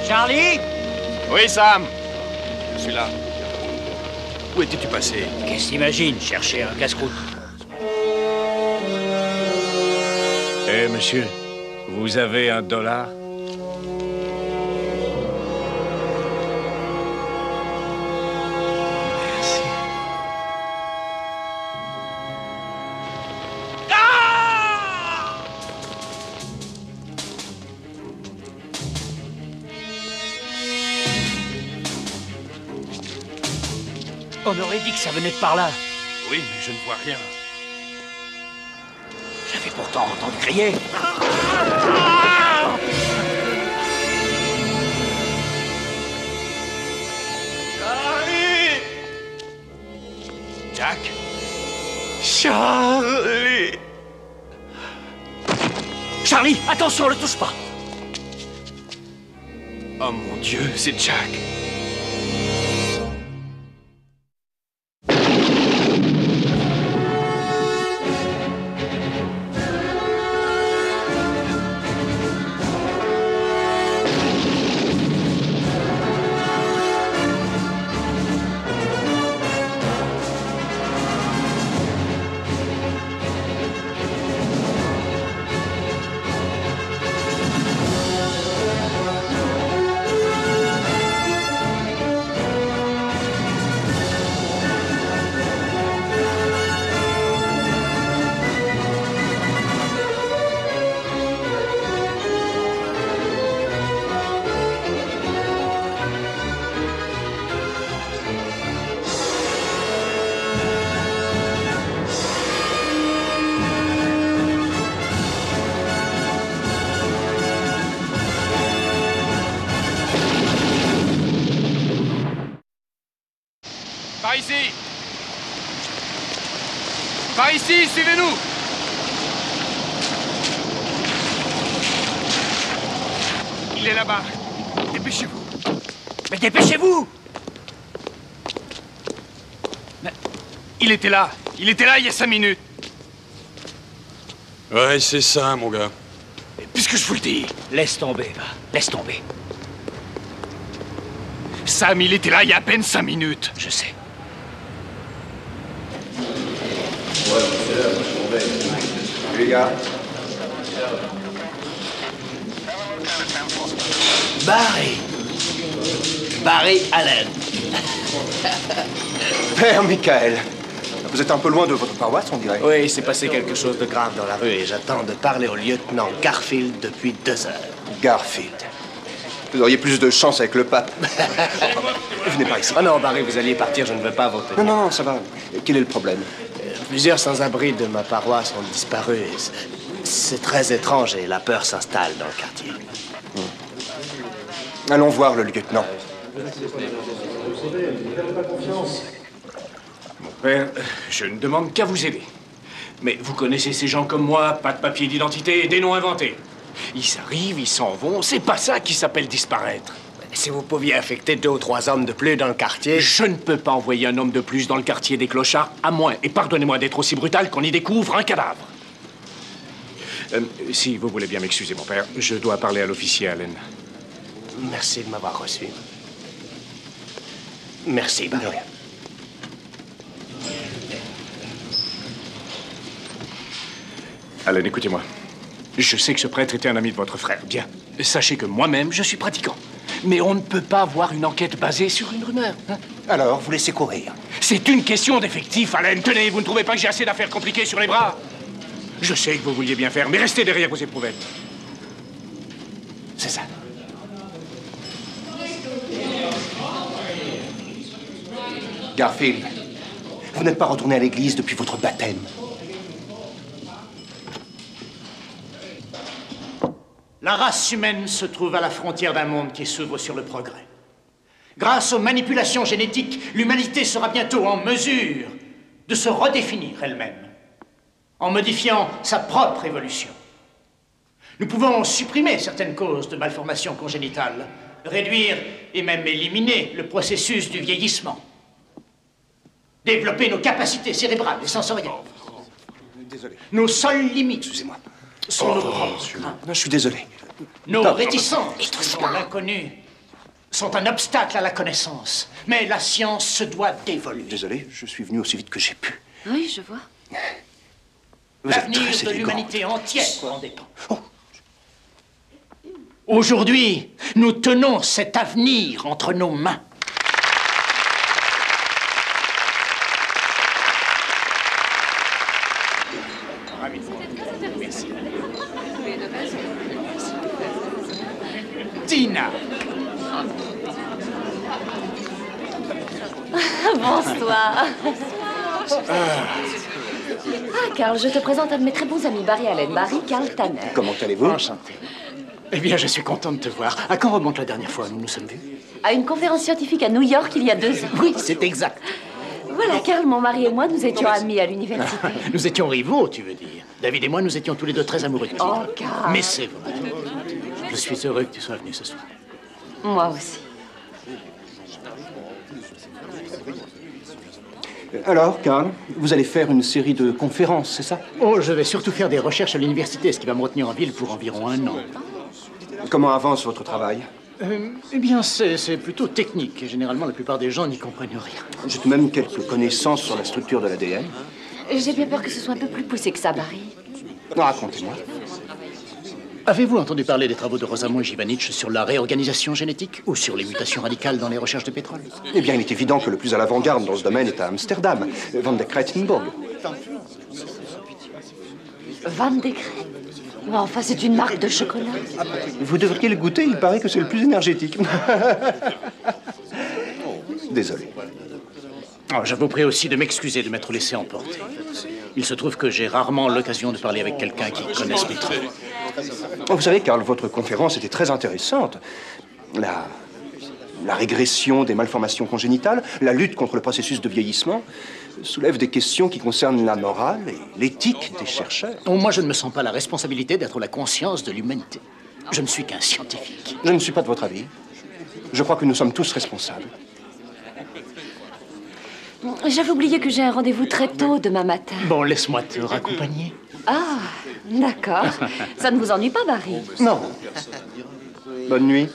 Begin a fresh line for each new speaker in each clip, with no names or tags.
Charlie?
Oui, Sam. Je suis là. Où étais-tu passé?
Qu'est-ce que t'imagines, chercher un casse-croûte?
Eh, monsieur, vous avez $1?
On aurait dit que ça venait de par là.
Oui, mais je ne vois rien.
J'avais pourtant entendu crier.
Charlie! Jack?
Charlie! Charlie, attention, le touche pas.
Oh mon Dieu, c'est Jack. Par ici! Par ici, suivez-nous! Il est là-bas. Dépêchez-vous.
Mais dépêchez-vous!
Il était là. Il était là il y a 5 minutes.
Ouais, c'est ça, mon gars.
Et puisque je vous le dis,
Laisse tomber, va. Laisse tomber.
Sam, il était là il y a à peine 5 minutes.
Je sais.
Les gars.
Barry Allen.
Père Michael, vous êtes un peu loin de votre paroisse, on dirait.
Oui, il s'est passé quelque chose de grave dans la rue et j'attends de parler au lieutenant Garfield depuis 2 heures.
Garfield. Vous auriez plus de chance avec le pape. Venez par ici.
Oh non, Barry, vous alliez partir, je ne veux pas voter.
Non, ça va. Quel est le problème?
Plusieurs sans-abri de ma paroisse ont disparu. C'est très étrange et la peur s'installe dans le quartier.
Allons voir le lieutenant.
Mon père, je ne demande qu'à vous aider. Mais vous connaissez ces gens comme moi, pas de papier d'identité et des noms inventés. Ils arrivent, ils s'en vont, c'est pas ça qui s'appelle disparaître.
Si vous pouviez affecter 2 ou 3 hommes de plus dans le quartier...
Je ne peux pas envoyer un homme de plus dans le quartier des clochards, à moins, et pardonnez-moi d'être aussi brutal, qu'on y découvre un cadavre. Si vous voulez bien m'excuser, mon père, je dois parler à l'officier Allen.
Merci de m'avoir reçu. Merci, Barry.
Allen, écoutez-moi. Je sais que ce prêtre était un ami de votre frère. Bien. Sachez que moi-même, je suis pratiquant. Mais on ne peut pas avoir une enquête basée sur une rumeur. Hein?
Alors, vous laissez courir.
C'est une question d'effectif, Allen. Tenez, vous ne trouvez pas que j'ai assez d'affaires compliquées sur les bras? Je sais que vous vouliez bien faire, mais restez derrière vos éprouvettes.
C'est ça. Garfield, vous n'êtes pas retourné à l'église depuis votre baptême.
La race humaine se trouve à la frontière d'un monde qui s'ouvre sur le progrès. Grâce aux manipulations génétiques, l'humanité sera bientôt en mesure de se redéfinir elle-même, en modifiant sa propre évolution. Nous pouvons supprimer certaines causes de malformation congénitale, réduire et même éliminer le processus du vieillissement, développer nos capacités cérébrales et sensorielles.
Désolé.
Nos seules limites,
Excusez-moi.
sont nos propres craintes.
Non, je suis désolé.
Nos réticences devant l'inconnu sont un obstacle à la connaissance. Mais la science se doit d'évoluer.
Désolé, je suis venu aussi vite que j'ai pu.
Oui, je vois.
Vous êtes
L'avenir
très
de
élégante.
l'humanité entière en dépend. Aujourd'hui, nous tenons cet avenir entre nos mains. Tina.
Bonsoir. Carl, je te présente un de mes très bons amis, Barry Allen. Barry, Carl Tanner.
Comment allez-vous?
Enchanté. Eh bien, je suis content de te voir. À quand remonte la dernière fois où nous nous sommes vus?
À une conférence scientifique à New York il y a 2 ans.
Oui, c'est exact.
Voilà, Carl, mon mari et moi, nous étions amis à l'université.
Nous étions rivaux, tu veux dire. David et moi, nous étions tous les deux très amoureux de Tina.
Oh, Carl.
Mais c'est vrai. Je suis heureux que tu sois venu ce soir.
Moi aussi.
Alors, Karl, vous allez faire une série de conférences, c'est ça?
Oh, je vais surtout faire des recherches à l'université, ce qui va me retenir en ville pour environ 1 an.
Comment avance votre travail?
Eh bien, c'est plutôt technique. Et généralement, la plupart des gens n'y comprennent rien.
J'ai tout de même quelques connaissances sur la structure de l'ADN.
J'ai bien peur que ce soit un peu plus poussé que ça, Barry.
Non, racontez-moi.
Avez-vous entendu parler des travaux de Rosamond et Givanich sur la réorganisation génétique ou sur les mutations radicales dans les recherches de pétrole?
Eh bien, il est évident que le plus à l'avant-garde dans ce domaine est à Amsterdam, Van de Kruitenborg.
Van de Kruijten. Oh, enfin, c'est une marque de chocolat.
Vous devriez le goûter, il paraît que c'est le plus énergétique. Désolé.
Oh, je vous prie aussi de m'excuser de m'être laissé emporter. Il se trouve que j'ai rarement l'occasion de parler avec quelqu'un qui connaisse mes travaux.
Vous savez, Karl, votre conférence était très intéressante. La régression des malformations congénitales, la lutte contre le processus de vieillissement, soulèvent des questions qui concernent la morale et l'éthique des chercheurs.
Oh, moi, je ne me sens pas la responsabilité d'être la conscience de l'humanité. Je ne suis qu'un scientifique.
Je ne suis pas de votre avis. Je crois que nous sommes tous responsables.
J'avais oublié que j'ai un rendez-vous très tôt demain matin.
Bon, laisse-moi te raccompagner.
Ah, d'accord. Ça ne vous ennuie pas, Barry?
Non.
Bonne nuit.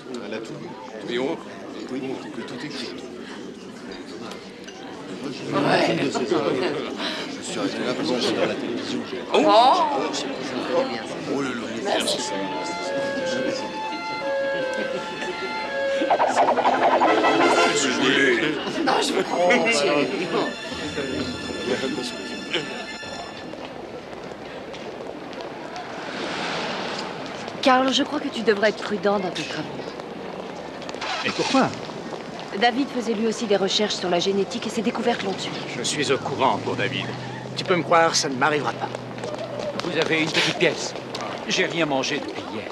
Carl, je crois que tu devrais être prudent dans tes travaux.
Et pourquoi?
David faisait lui aussi des recherches sur la génétique et ses découvertes l'ont tué.
Je suis au courant pour David. Tu peux me croire, ça ne m'arrivera pas.
Vous avez une petite pièce. J'ai rien mangé depuis hier.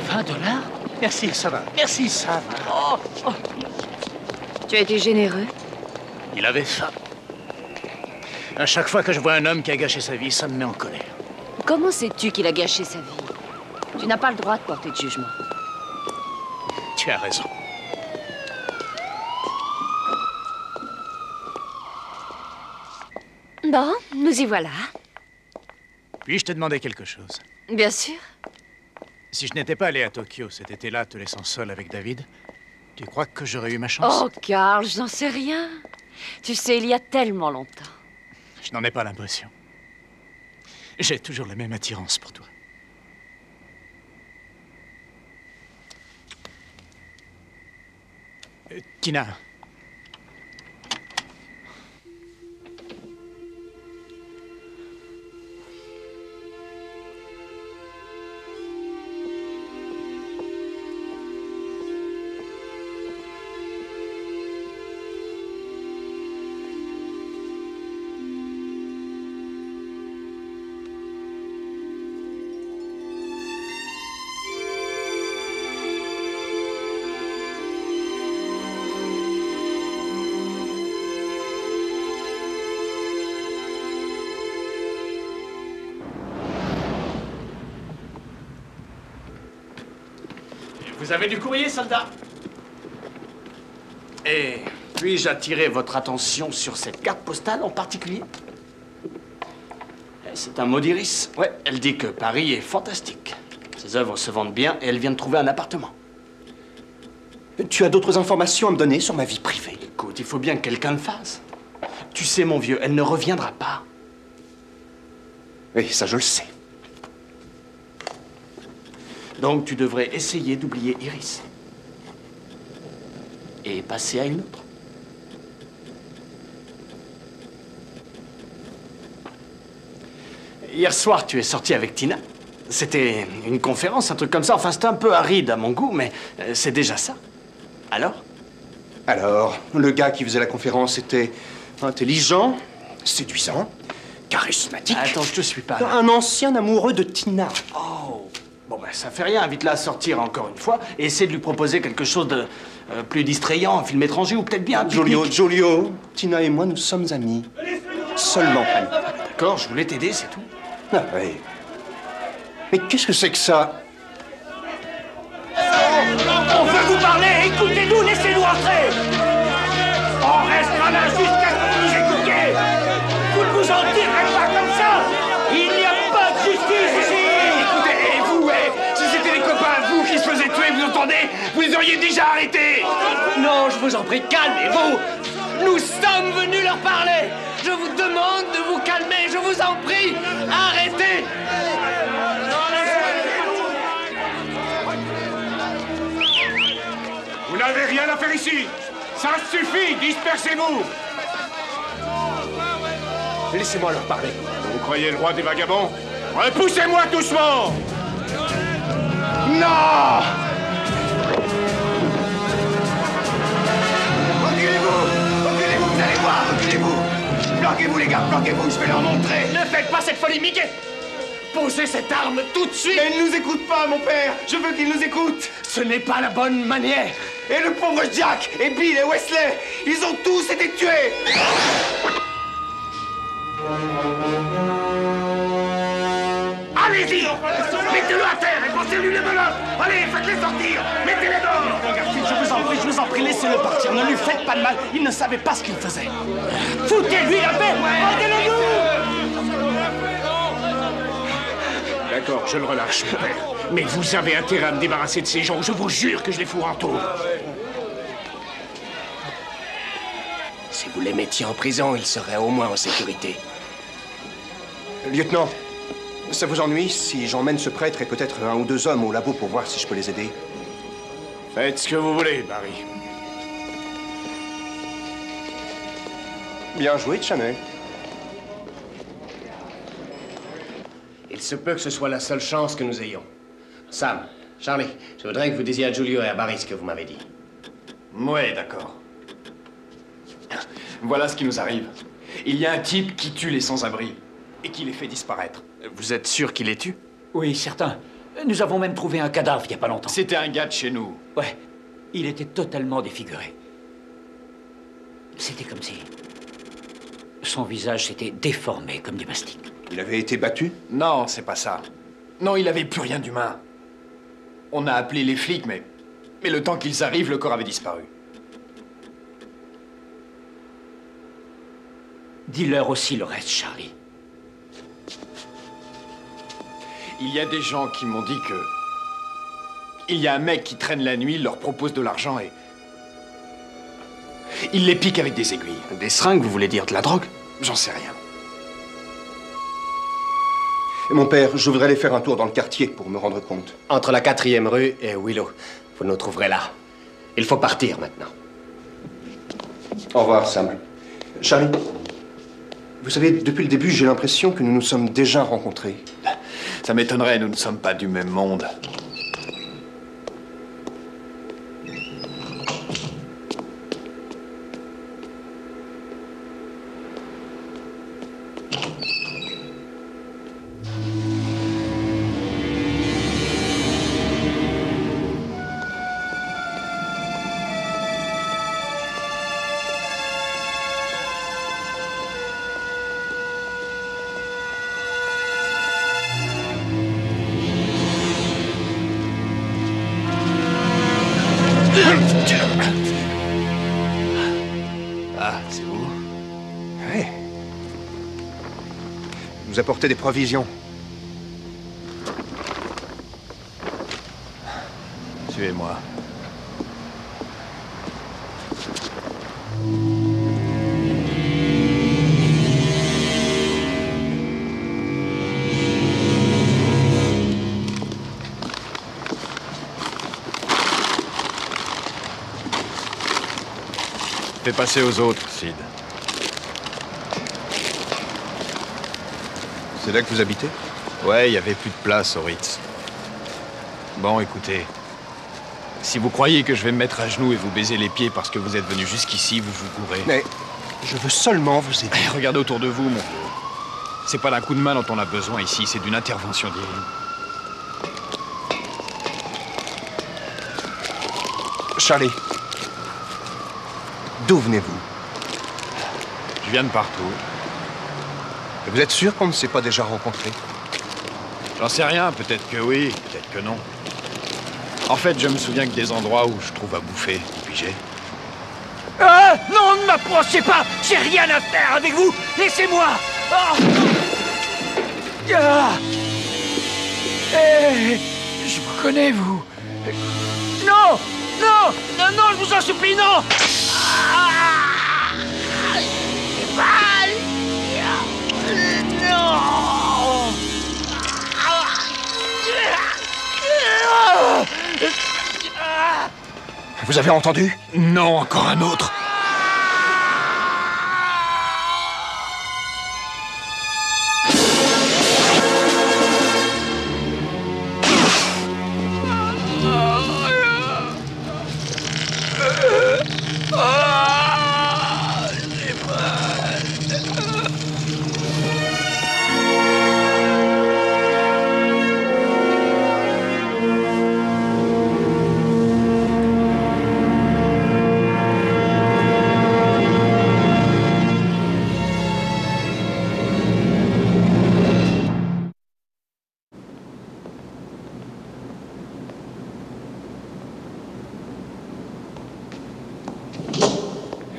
$20?
Merci, ça va. Merci, ça va.
Tu as été généreux.
Il avait faim. À chaque fois que je vois un homme qui a gâché sa vie, ça me met en colère.
Comment sais-tu qu'il a gâché sa vie? Tu n'as pas le droit de porter de jugement.
Tu as raison.
Bon, nous y voilà.
Puis-je te demander quelque chose?
Bien sûr.
Si je n'étais pas allé à Tokyo cet été-là, te laissant seul avec David, tu crois que j'aurais eu ma chance?
Oh, Carl, je n'en sais rien. Tu sais, il y a tellement longtemps.
Je n'en ai pas l'impression. J'ai toujours la même attirance pour toi. Tina. Vous avez du courrier, soldat? Et puis-je attirer votre attention sur cette carte postale en particulier? C'est un mot d'iris. Ouais, elle dit que Paris est fantastique.
Ses œuvres se vendent bien et elle vient de trouver un appartement.
Tu as d'autres informations à me donner sur ma vie privée?
Écoute, il faut bien que quelqu'un le fasse. Tu sais, mon vieux, elle ne reviendra pas.
Oui, ça je le sais.
Donc tu devrais essayer d'oublier Iris. Et passer à une autre. Hier soir, tu es sorti avec Tina. C'était une conférence, un truc comme ça. Enfin, c'était un peu aride à mon goût, mais c'est déjà ça. Alors?
Alors, le gars qui faisait la conférence était intelligent, séduisant, charismatique.
Attends, je te suis pas. Là.
Un ancien amoureux de Tina.
Oh. Bon, ben, ça fait rien. Invite-la à sortir encore une fois et essaie de lui proposer quelque chose de plus distrayant, un film étranger ou peut-être bien un pique-nique.
Giulio, Tina et moi, nous sommes amis. Seulement amis.
D'accord, je voulais t'aider, c'est tout.
Ah, oui. Mais qu'est-ce que c'est que ça?
On veut vous parler, écoutez-nous, laissez-nous entrer. On restera là jusqu'à ce que vous nous écoutiez. Vous ne vous en tirez pas comme ça. Il n'y a pas de justice ici.
Écoutez, et vous, si c'était les copains à vous qui se faisaient tuer, vous entendez? Vous les auriez déjà arrêtés.
Non, je vous en prie, calmez-vous. Nous sommes venus leur parler. Je vous demande de vous calmer, je vous en prie. Arrêtez.
Vous n'avez rien à faire ici. Ça suffit, dispersez-vous.
Laissez-moi leur parler.
Vous croyez le roi des vagabonds? Repoussez-moi doucement. Non!
Reculez-vous, vous allez voir, reculez-vous. Planquez-vous, les gars, planquez-vous, je vais leur montrer.
Ne faites pas cette folie, Mickey. Posez cette arme tout de suite.
Mais ils ne nous écoutent pas, mon père. Je veux qu'ils nous écoutent.
Ce n'est pas la bonne manière.
Et le pauvre Jack, et Bill et Wesley, ils ont tous été tués.
Allez-y! Mettez-le à terre et passez-lui les menottes! Allez, faites-les sortir! Mettez-les dehors!
Garfield, je vous en prie, laissez-le partir. Ne lui faites pas de mal. Il ne savait pas ce qu'il faisait.
Foutez-lui la paix. Rendez-le-nous.
D'accord, je le relâche, mon père. Mais vous avez intérêt à me débarrasser de ces gens. Je vous jure que je les fourre en tôle.
Si vous les mettiez en prison, ils seraient au moins en sécurité.
Lieutenant, ça vous ennuie si j'emmène ce prêtre et peut-être un ou deux hommes au labo pour voir si je peux les aider?
Faites ce que vous voulez, Barry.
Bien joué, Chanel.
Il se peut que ce soit la seule chance que nous ayons. Sam, Charlie, je voudrais que vous disiez à Giulio et à Barry ce que vous m'avez dit.
Ouais, d'accord. Voilà ce qui nous arrive. Il y a un type qui tue les sans-abri et qui les fait disparaître.
Vous êtes sûr qu'il les tue?
Oui, certain. Nous avons même trouvé un cadavre il n'y a pas longtemps.
C'était un gars de chez nous.
Ouais, il était totalement défiguré. C'était comme si son visage s'était déformé comme du mastic.
Il avait été battu?
Non, c'est pas ça. Non, il avait plus rien d'humain. On a appelé les flics, mais le temps qu'ils arrivent, le corps avait disparu.
Dis-leur aussi le reste, Charlie.
Il y a des gens qui m'ont dit que... Il y a un mec qui traîne la nuit, leur propose de l'argent et... Il les pique avec des aiguilles.
Des seringues, vous voulez dire de la drogue?
J'en sais rien.
Et mon père, je voudrais aller faire un tour dans le quartier pour me rendre compte.
Entre la 4e rue et Willow. Vous nous trouverez là. Il faut partir maintenant.
Au revoir, Sam. Charlie, vous savez, depuis le début, j'ai l'impression que nous nous sommes déjà rencontrés.
Ça m'étonnerait, nous ne sommes pas du même monde.
Ah, c'est vous?
Ouais. Vous apportez des provisions.
Tuez-moi. Fais passer aux autres, Sid. C'est là que vous habitez? Ouais, il n'y avait plus de place au Ritz. Bon, écoutez. Si vous croyez que je vais me mettre à genoux et vous baiser les pieds parce que vous êtes venu jusqu'ici, vous vous gourrez.
Mais je veux seulement vous aider.
Regardez autour de vous, mon vieux. C'est pas d'un coup de main dont on a besoin ici, c'est d'une intervention divine.
Charlie, d'où venez-vous?
Je viens de partout.
Vous êtes sûr qu'on ne s'est pas déjà rencontrés?
J'en sais rien, peut-être que oui, peut-être que non. En fait, je me souviens que des endroits où je trouve à bouffer, puis j'ai...
Non, ne m'approchez pas! J'ai rien à faire avec vous! Laissez-moi! Oh. Je vous connais, vous. Non! Non! Non, non, je vous en supplie, non! J'ai mal! Non!
Vous avez entendu?
Non, encore un autre!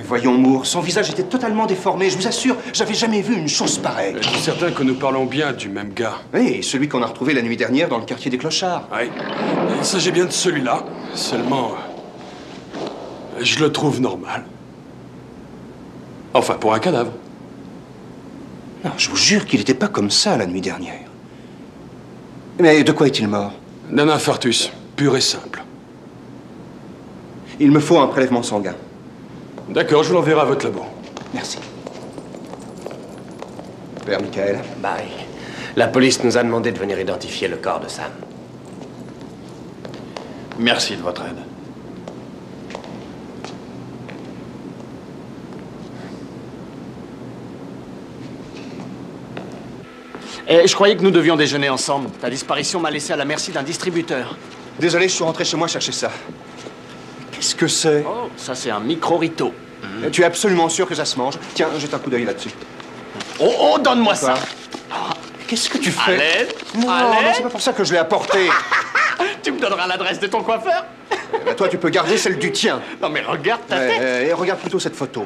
Voyons, Moore, son visage était totalement déformé. Je vous assure, j'avais jamais vu une chose pareille.
Je suis certain que nous parlons bien du même gars.
Oui, celui qu'on a retrouvé la nuit dernière dans le quartier des Clochards.
Oui, il s'agit bien de celui-là. Seulement, je le trouve normal. Enfin, pour un cadavre.
Non, je vous jure qu'il n'était pas comme ça la nuit dernière. Mais de quoi est-il mort?
D'un infarctus, pur et simple.
Il me faut un prélèvement sanguin.
D'accord, je vous l'enverrai à votre labo.
Merci. Père Michael.
Barry, la police nous a demandé de venir identifier le corps de Sam.
Merci de votre aide.
Et je croyais que nous devions déjeuner ensemble. Ta disparition m'a laissé à la merci d'un distributeur.
Désolé, je suis rentré chez moi chercher ça. Qu'est-ce que c'est?
Oh, ça c'est un micro-rito.
Tu es absolument sûr que ça se mange? Tiens, jette un coup d'œil là-dessus.
Oh, donne-moi ça.
Qu'est-ce que tu fais?
À l'aide.
Non,
À
non,
l'aide.
c'est pas pour ça que je l'ai apporté.
Tu me donneras l'adresse de ton coiffeur?
Toi, tu peux garder celle du tien.
Non mais regarde ta tête.
Et regarde plutôt cette photo.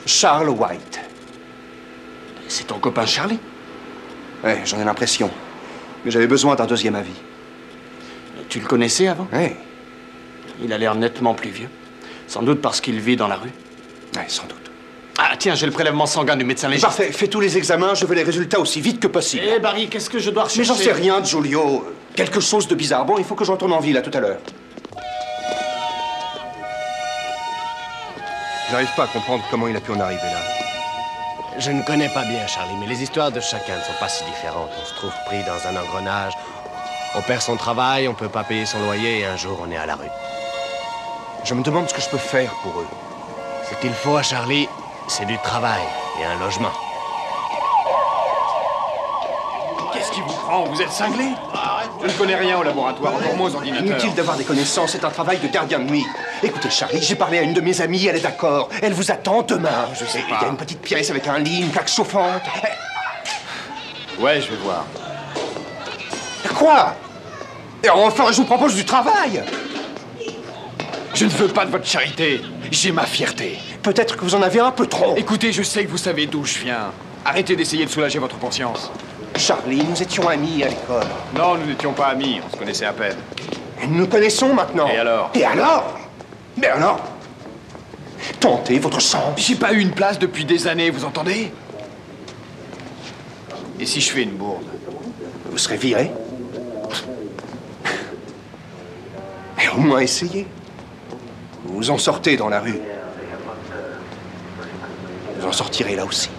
Charles White.
C'est ton copain Charlie?
Ouais, j'en ai l'impression. Mais j'avais besoin d'un deuxième avis.
Tu le connaissais avant?
Ouais,
Il a l'air nettement plus vieux. Sans doute parce qu'il vit dans la rue.
ouais, sans doute.
Ah tiens, j'ai le prélèvement sanguin du médecin légiste.
Parfait, fais tous les examens, je veux les résultats aussi vite que possible.
Eh Barry, qu'est-ce que je dois rechercher?
Mais j'en sais rien, Giulio. Quelque chose de bizarre. Bon, il faut que je retourne en ville, à tout à l'heure. J'arrive pas à comprendre comment il a pu en arriver là.
Je ne connais pas bien Charlie, mais les histoires de chacun ne sont pas si différentes. On se trouve pris dans un engrenage, on perd son travail, on peut pas payer son loyer et un jour on est à la rue.
Je me demande ce que je peux faire pour eux.
Ce qu'il faut à Charlie, c'est du travail et un logement.
Qu'est-ce qui vous prend? Vous êtes cinglé? Je ne connais rien au laboratoire, encore moins aux ordinateurs.
Inutile d'avoir des connaissances, c'est un travail de gardien de nuit. Écoutez, Charlie, j'ai parlé à une de mes amies, elle est d'accord. Elle vous attend demain.
Je sais
Et
pas.
il y a une petite pièce avec un lit, une plaque chauffante.
Ouais, je vais voir.
Quoi? Et enfin, je vous propose du travail.
Je ne veux pas de votre charité. J'ai ma fierté.
Peut-être que vous en avez un peu trop.
Écoutez, je sais que vous savez d'où je viens. Arrêtez d'essayer de soulager votre conscience.
Charlie, nous étions amis à l'école.
Non, nous n'étions pas amis, on se connaissait à peine.
Nous nous connaissons maintenant.
Et alors?
Et alors? Mais alors? Tentez votre chance.
J'ai pas eu une place depuis des années, vous entendez? Et si je fais une bourde?
Vous serez viré. Mais au moins essayez. Vous en sortez dans la rue. Vous en sortirez là aussi.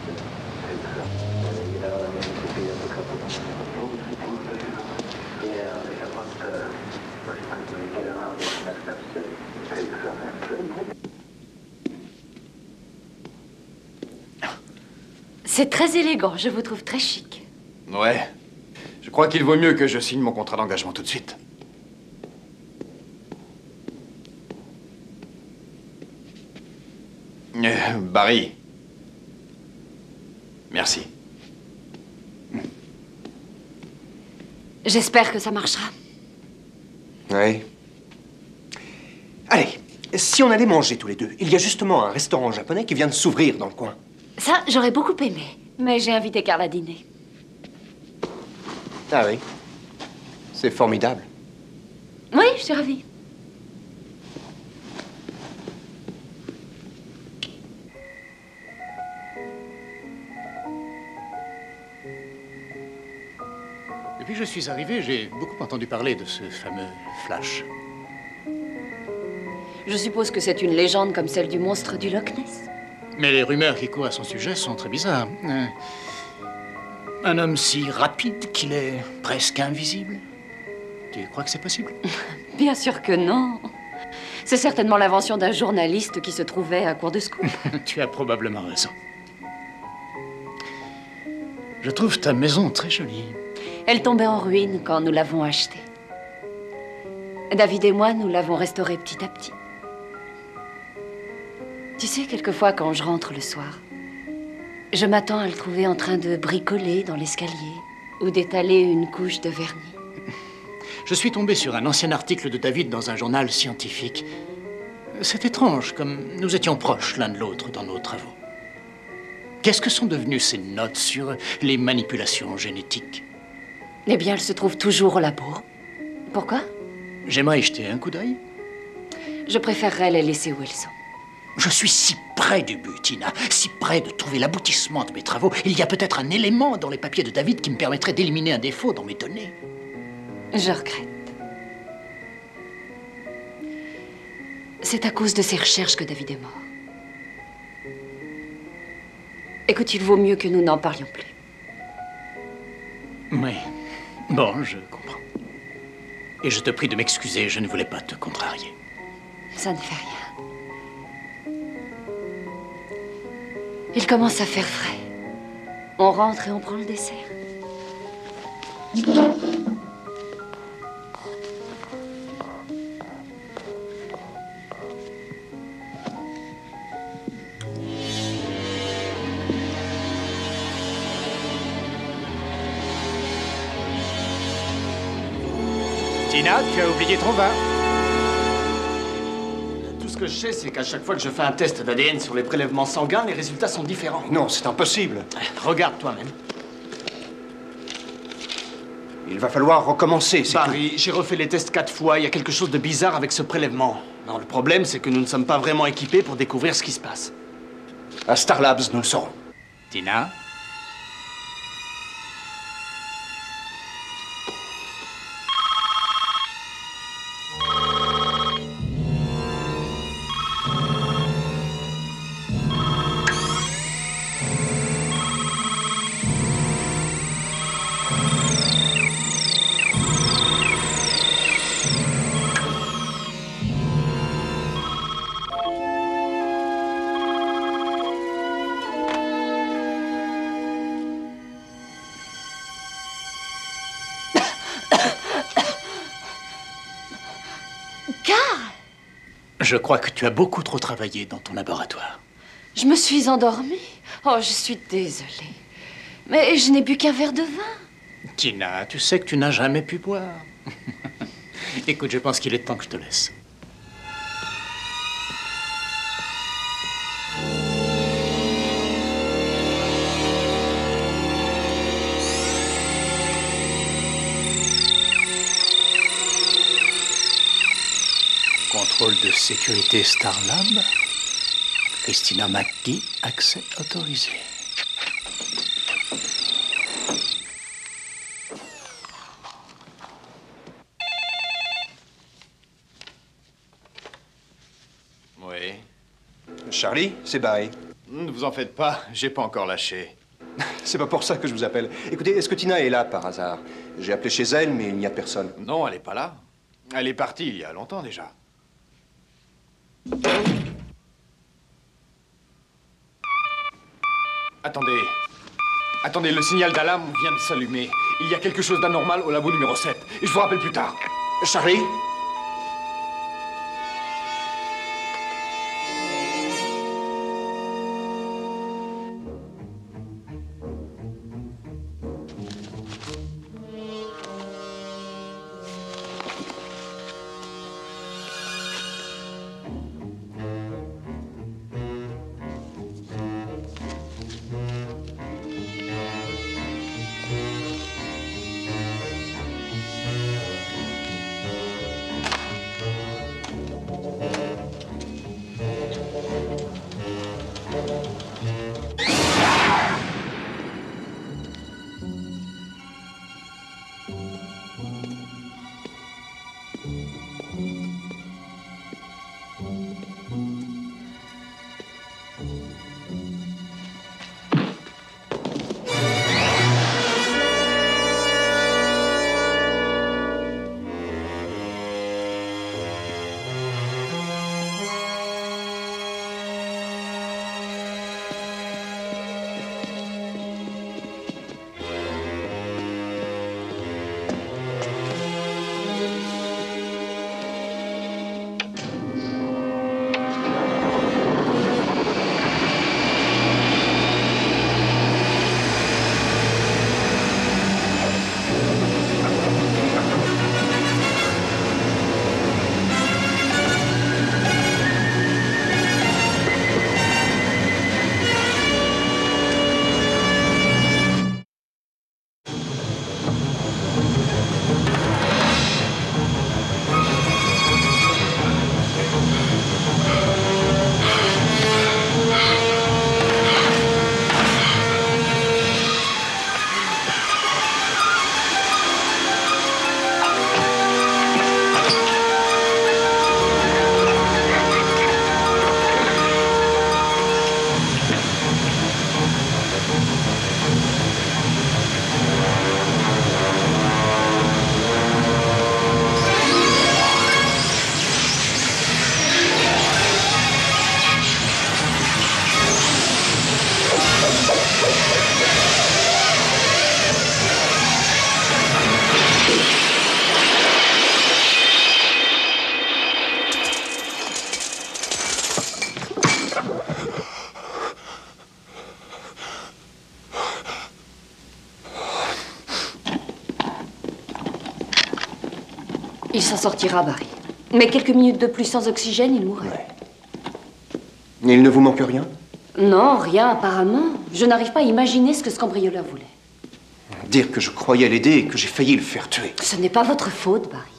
C'est très élégant, je vous trouve très chic.
Ouais. Je crois qu'il vaut mieux que je signe mon contrat d'engagement tout de suite. Barry. Merci.
J'espère que ça marchera.
Oui. Allez, si on allait manger tous les deux, il y a justement un restaurant japonais qui vient de s'ouvrir dans le coin.
Ça, j'aurais beaucoup aimé. Mais j'ai invité Karl à dîner.
Ah oui. C'est formidable.
Oui, je suis ravie.
Depuis que je suis arrivé, j'ai beaucoup entendu parler de ce fameux Flash.
Je suppose que c'est une légende comme celle du monstre du Loch Ness.
Mais les rumeurs qui courent à son sujet sont très bizarres. Un homme si rapide qu'il est presque invisible. Tu crois que c'est possible?
Bien sûr que non. C'est certainement l'invention d'un journaliste qui se trouvait à court de scoop.
Tu as probablement raison. Je trouve ta maison très jolie.
Elle tombait en ruine quand nous l'avons achetée. David et moi, nous l'avons restaurée petit à petit. Tu sais, quelquefois, quand je rentre le soir, je m'attends à le trouver en train de bricoler dans l'escalier ou d'étaler une couche de vernis.
Je suis tombé sur un ancien article de David dans un journal scientifique. C'est étrange, comme nous étions proches l'un de l'autre dans nos travaux. Qu'est-ce que sont devenues ces notes sur les manipulations génétiques?
Eh bien, elles se trouvent toujours au labo. Pourquoi?
J'aimerais y jeter un coup d'œil.
Je préférerais les laisser où elles sont.
Je suis si près du but, Tina, si près de trouver l'aboutissement de mes travaux. Il y a peut-être un élément dans les papiers de David qui me permettrait d'éliminer un défaut dans mes données.
Je regrette. C'est à cause de ces recherches que David est mort. Écoute, il vaut mieux que nous n'en parlions plus.
Oui. Bon, je comprends. Et je te prie de m'excuser, je ne voulais pas te contrarier.
Ça ne fait rien. Il commence à faire frais. On rentre et on prend le dessert.
Tina, tu as oublié ton vin.
Tout ce que je sais, c'est qu'à chaque fois que je fais un test d'ADN sur les prélèvements sanguins, les résultats sont différents.
Non, c'est impossible.
Regarde toi-même.
Il va falloir recommencer, c'est tout.
Barry, j'ai refait les tests 4 fois. Il y a quelque chose de bizarre avec ce prélèvement. Non, le problème, c'est que nous ne sommes pas vraiment équipés pour découvrir ce qui se passe.
À Star Labs, nous le saurons.
Tina?
Je crois que tu as beaucoup trop travaillé dans ton laboratoire.
Je me suis endormie. Oh, je suis désolée. Mais je n'ai bu qu'un verre de vin.
Tina, tu sais que tu n'as jamais pu boire. Écoute, je pense qu'il est temps que je te laisse. Sécurité Starlab. Christina McGee, accès autorisé.
Oui.
Charlie, c'est Barry.
Ne vous en faites pas, j'ai pas encore lâché.
C'est pas pour ça que je vous appelle. Écoutez, est-ce que Tina est là par hasard? J'ai appelé chez elle, mais il n'y a personne.
Non, elle est pas là. Elle est partie il y a longtemps déjà. Attendez. Attendez, le signal d'alarme vient de s'allumer. Il y a quelque chose d'anormal au labo numéro 7. Et je vous rappelle plus tard.
Charlie?
Il s'en sortira, Barry. Mais quelques minutes de plus sans oxygène, il mourrait.
Ouais. Il ne vous manque rien?
Non, rien apparemment. Je n'arrive pas à imaginer ce que ce cambrioleur voulait.
Dire que je croyais l'aider et que j'ai failli le faire tuer.
Ce n'est pas votre faute, Barry.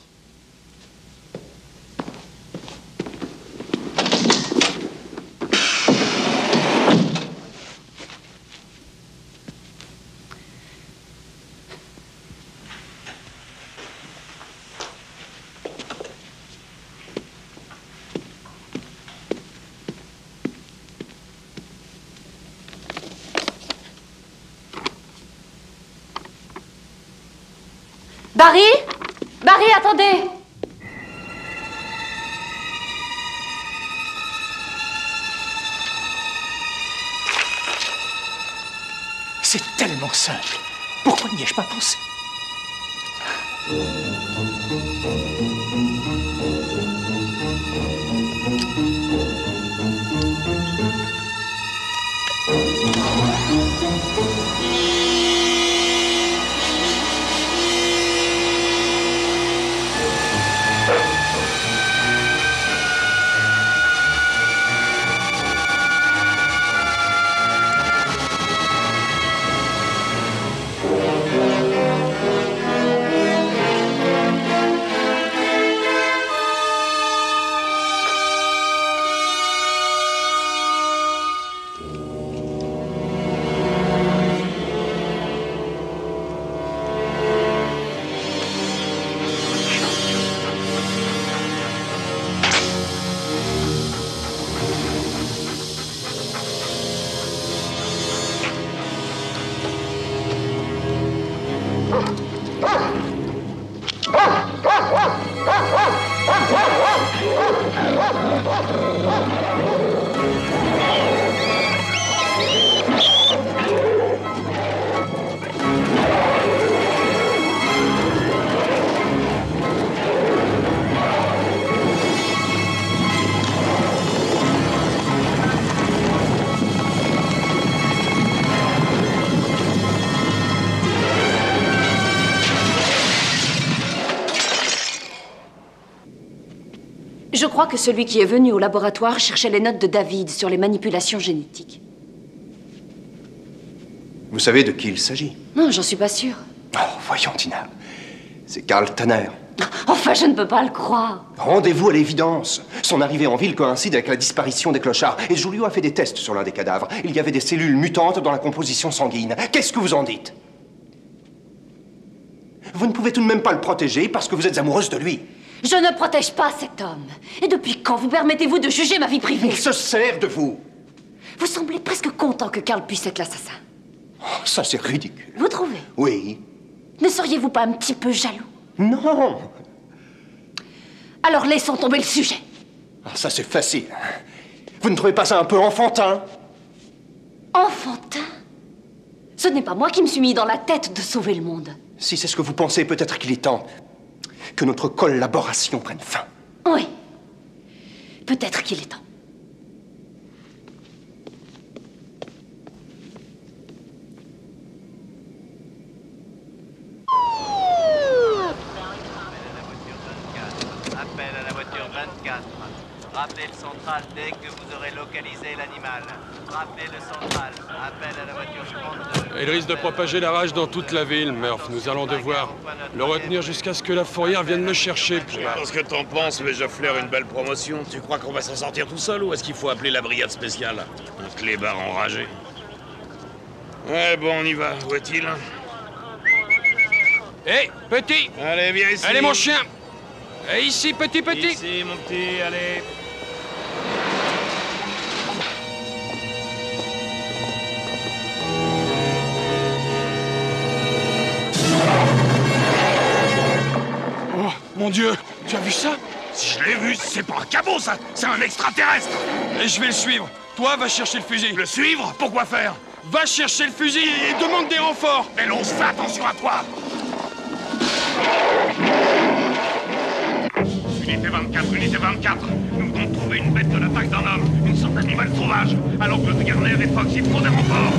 Barry? Barry, attendez!
C'est tellement simple. Pourquoi n'y ai-je pas pensé?
Je crois que celui qui est venu au laboratoire cherchait les notes de David sur les manipulations génétiques.
Vous savez de qui il s'agit?
Non, j'en suis pas sûre.
Oh, voyons, Tina. C'est Karl Tanner.
Enfin, je ne peux pas le croire.
Rendez-vous à l'évidence. Son arrivée en ville coïncide avec la disparition des clochards. Et Julio a fait des tests sur l'un des cadavres. Il y avait des cellules mutantes dans la composition sanguine. Qu'est-ce que vous en dites? Vous ne pouvez tout de même pas le protéger parce que vous êtes amoureuse de lui.
Je ne protège pas cet homme. Et depuis quand vous permettez-vous de juger ma vie privée?
Il se sert de vous.
Vous semblez presque content que Karl puisse être l'assassin.
Oh, ça, c'est ridicule.
Vous trouvez?
Oui.
Ne seriez-vous pas un petit peu jaloux?
Non.
Alors laissons tomber le sujet.
Ah, ça, c'est facile. Vous ne trouvez pas ça un peu enfantin?
Enfantin? Ce n'est pas moi qui me suis mis dans la tête de sauver le monde.
Si c'est ce que vous pensez, peut-être qu'il est temps que notre collaboration prenne fin.
Oui. Peut-être qu'il est temps.
Appel à la voiture 24. Rappelez le central dès que vous aurez localisé l'animal. Rappelez le central. Appel à la voiture 32.
Il risque de propager la rage dans toute la ville, Murph. Nous allons devoir le retenir jusqu'à ce que la fourrière vienne le chercher.
Je sais pas ce que t'en penses, mais je flaire une belle promotion. Tu crois qu'on va s'en sortir tout seul ou est-ce qu'il faut appeler la brigade spéciale? Un clébard enragé. Ouais, bon, on y va. Où est-il?
Hé, petit!
Allez, viens ici.
Allez, mon chien! Et ici, petit!
Ici, mon petit, allez.
Oh, mon Dieu! Tu as vu ça?
Si je l'ai vu, c'est pas un cabot, ça! C'est un extraterrestre!
Et je vais le suivre. Toi, va chercher le fusil.
Le suivre? Pourquoi faire?
Va chercher le fusil et demande des renforts!
Mais l'on se fait attention à toi! Unité 24, nous venons de trouver une bête de l'attaque d'un homme, une sorte d'animal sauvage. À l'angle de Garner et Fox, il faut des renforts.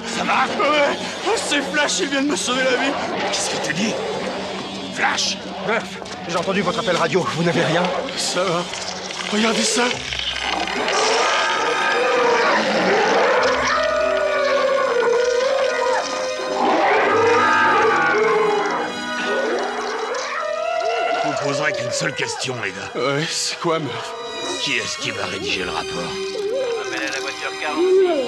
Ça va?
Ouais! Oh, c'est Flash, il vient de me sauver la vie!
Qu'est-ce que tu dis? Flash?
Murph, j'ai entendu votre appel radio. Vous n'avez rien?
Ça va. Regardez ça!
Je vous poserai qu'une seule question, les gars.
Ouais, c'est quoi, Murph?
Qui est-ce qui va rédiger le rapport?
Appel à la voiture 46.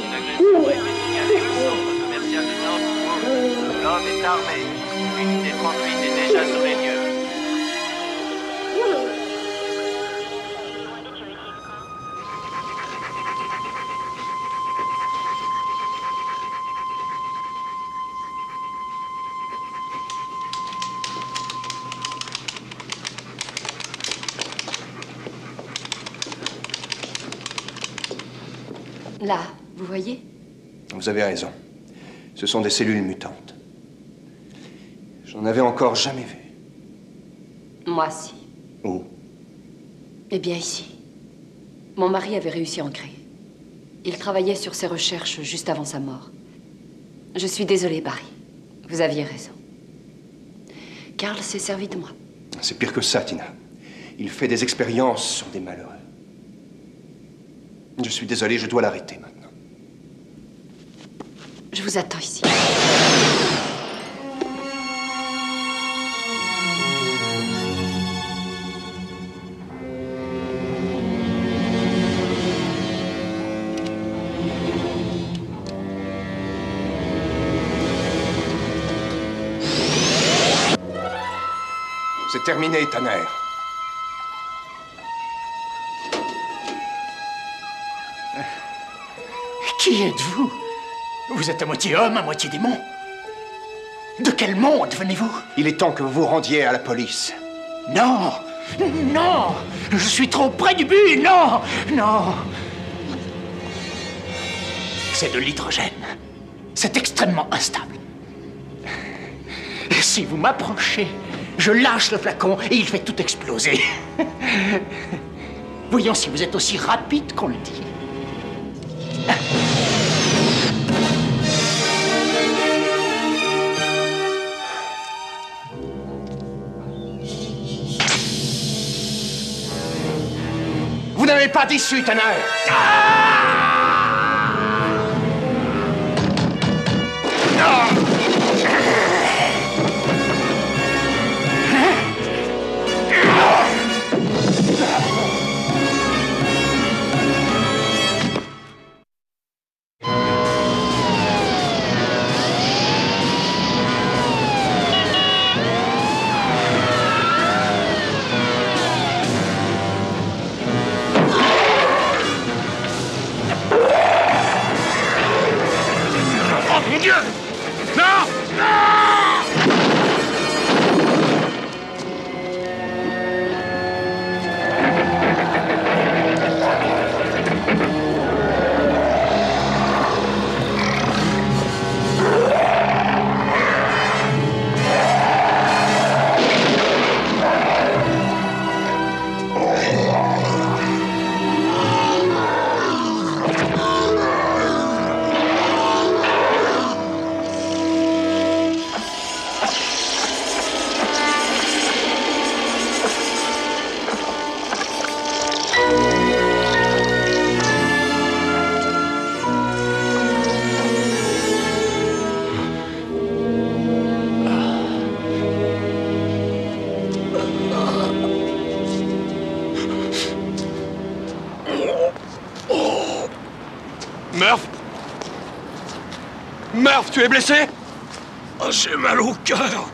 Une agression est signalée au centre commercial de Northwood. L'homme est armé. L'unité 38 est déjà sur les lieux.
Là, vous voyez?
Vous avez raison. Ce sont des cellules mutantes. J'en avais encore jamais vu.
Moi, si.
Où?
Eh bien, ici. Mon mari avait réussi à en créer. Il travaillait sur ses recherches juste avant sa mort. Je suis désolée, Barry. Vous aviez raison. Karl s'est servi de moi.
C'est pire que ça, Tina. Il fait des expériences sur des malheureux. Je suis désolé, je dois l'arrêter maintenant.
Je vous attends ici.
C'est terminé, Tanner.
Qui êtes-vous? Vous êtes à moitié homme, à moitié démon. De quel monde venez-vous?
Il est temps que vous vous rendiez à la police.
Non! Non! Je suis trop près du but! Non! Non! C'est de l'hydrogène. C'est extrêmement instable. Si vous m'approchez, je lâche le flacon et il fait tout exploser. Voyons si vous êtes aussi rapide qu'on le dit.
Vous n'avez pas d'issue, Tanner.
Murph? Murph, tu es blessé?
Oh, j'ai mal au cœur.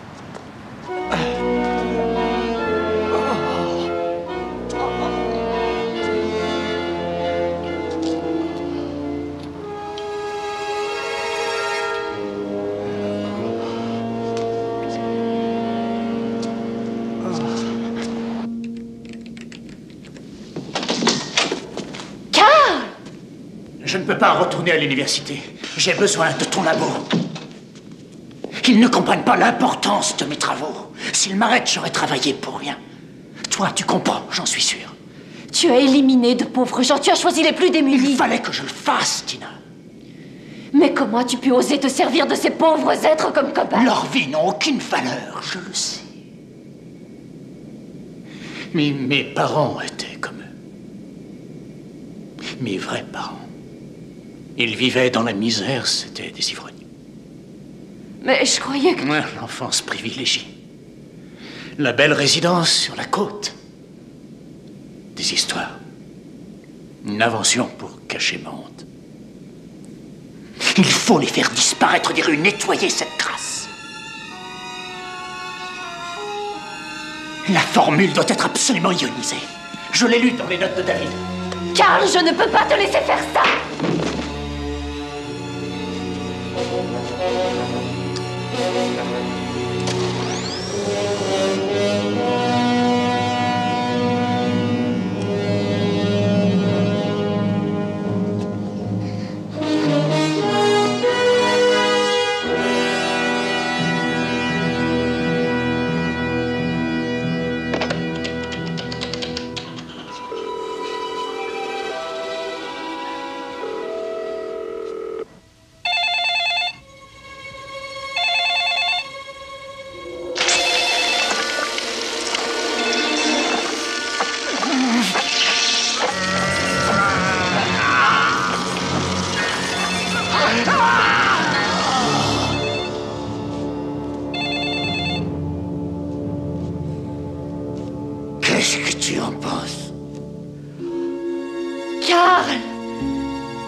Je ne peux pas retourner à l'université. J'ai besoin de ton labo. Ils ne comprennent pas l'importance de mes travaux. S'ils m'arrêtent, j'aurais travaillé pour rien. Toi, tu comprends, j'en suis sûr.
Tu as éliminé de pauvres gens, tu as choisi les plus démunis.
Il fallait que je le fasse, Tina.
Mais comment as-tu pu oser te servir de ces pauvres êtres comme cobayes?
Leurs vies n'ont aucune valeur, je le sais. Mais mes parents étaient comme eux. Mes vrais parents. Ils vivaient dans la misère, c'était des ivrognes.
Mais je croyais que...
L'enfance privilégiée. La belle résidence sur la côte. Des histoires. Une invention pour cacher ma honte. Il faut les faire disparaître des rues, nettoyer cette trace. La formule doit être absolument ionisée. Je l'ai lue dans les notes de David.
Karl, je ne peux pas te laisser faire ça!
Qu'est-ce que tu en penses?
Karl!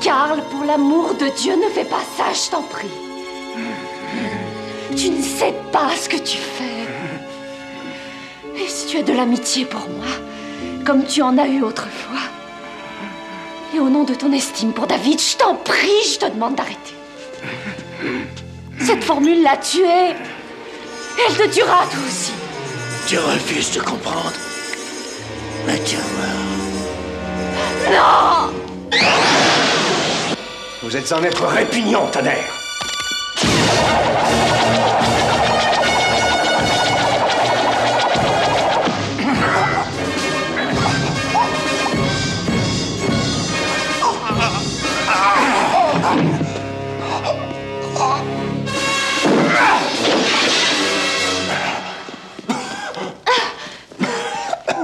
Karl, pour l'amour de Dieu, ne fais pas ça, je t'en prie. Tu ne sais pas ce que tu fais. Et si tu as de l'amitié pour moi, comme tu en as eu autrefois, et au nom de ton estime pour David, je t'en prie, je te demande d'arrêter. Cette formule l'a tué. Elle te tuera, toi aussi.
Tu refuses de comprendre. Mais tiens
Non!
Vous êtes un être répugnant, Tanner.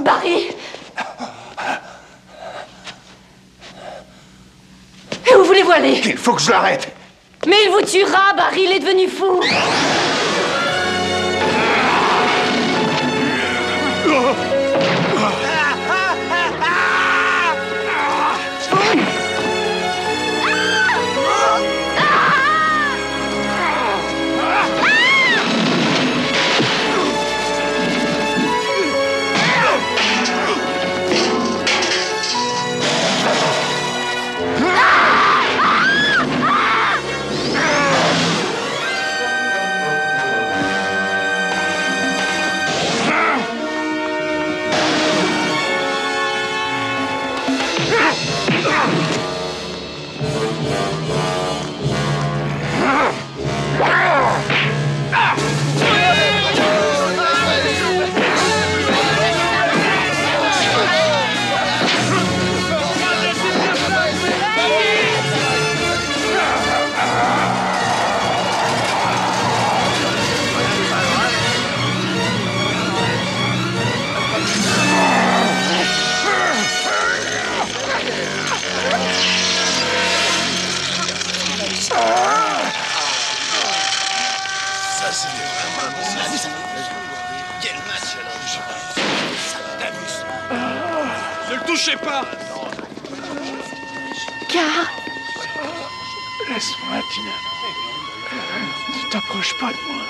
Barry! Et où voulez-vous aller?
Il faut que je l'arrête.
Mais il vous tuera, Barry, il est devenu fou.
Ne le touchez pas!
Car...
Laisse-moi, Tina. Ne t'approche pas de moi.